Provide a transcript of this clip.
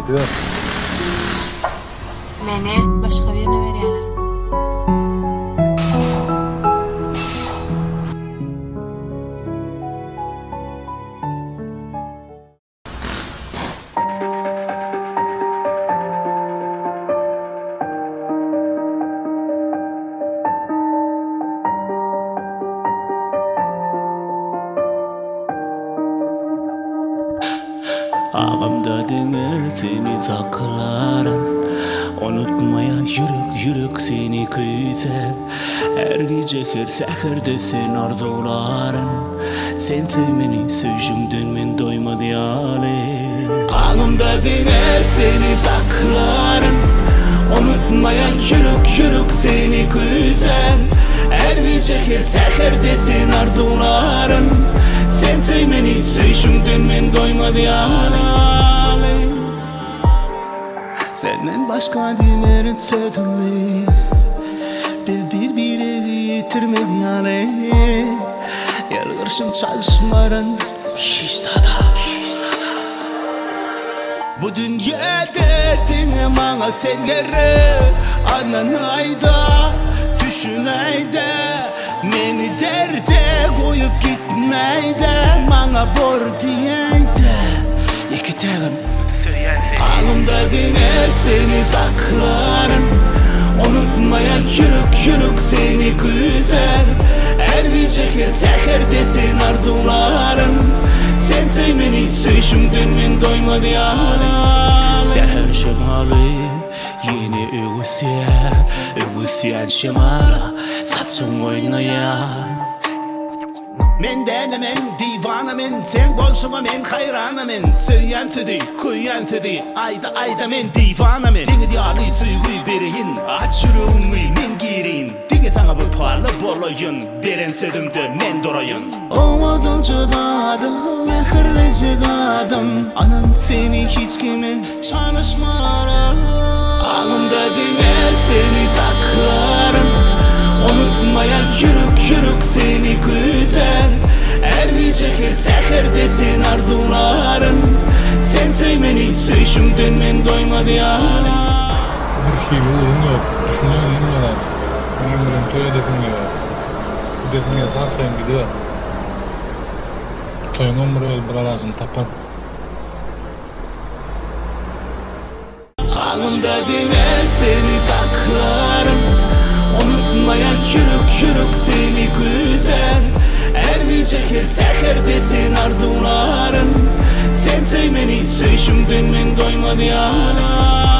gidiyor. Meni başka birine veriyorlar. Ağamda dene seni saklarım, unutmaya yürük seni güzel. Her gece her seherde sen arzularım, sen sevmeni sözümden men doymadı yâle. Ağamda dene seni saklarım, unutmaya yürük seni güzel. Her gece her seherde sen arzularım, sen sevmeni sözümden men doymadı yâle. Senden başka dilerin sevdim mi? Biz birbirine yitirmedik yani. Yalvarışım çalışmaran hiç daha. Bu dünyada dine bana sevgeri, anan ayda, düşün ayda. Meni derde koyup gitmeyde, bana bordiyeyde. İki telim ağımda diner seni saklarım, unutmaya yürük seni güzel. Her bir çekir seherde sen arzularım, sen sevmeni sözümden men doymadı yâle. Seher şemali yeni ögüsyen şemala, saçın oynaya. Men denemen, divanamen, sen bolşuma men hayranamın. Söyyen sedi, koyan sedi, ayda men divanamen. Dine diyali suyu bereyin, aç yüreğimi men girin. Dine sana bu parla bolayın, beren sözümde men dorayın. Ovadım çıdadım, mehirle çıdadım. Anan seni hiç kimin çalışmaram. Ağımda diner seni saklarım, unutmaya yürük seni güzel. Her bir çekir seherde sen arzularım, sen sevmeni sözümden men doymadı yâle. Bir şey uğrun yok, düşünüyorum bilmiyorlar. Benim birim toya dökülmüyor. Dökülmüyor, kalkayım gidiyor. Toyunun buraya bir arasını tapar. Ağımda diner seni saklarım, unutmaya yürük seni güzel. Her bir çekir seherde sen arzularım, sen sevmeni sözümden men doymadı yâle.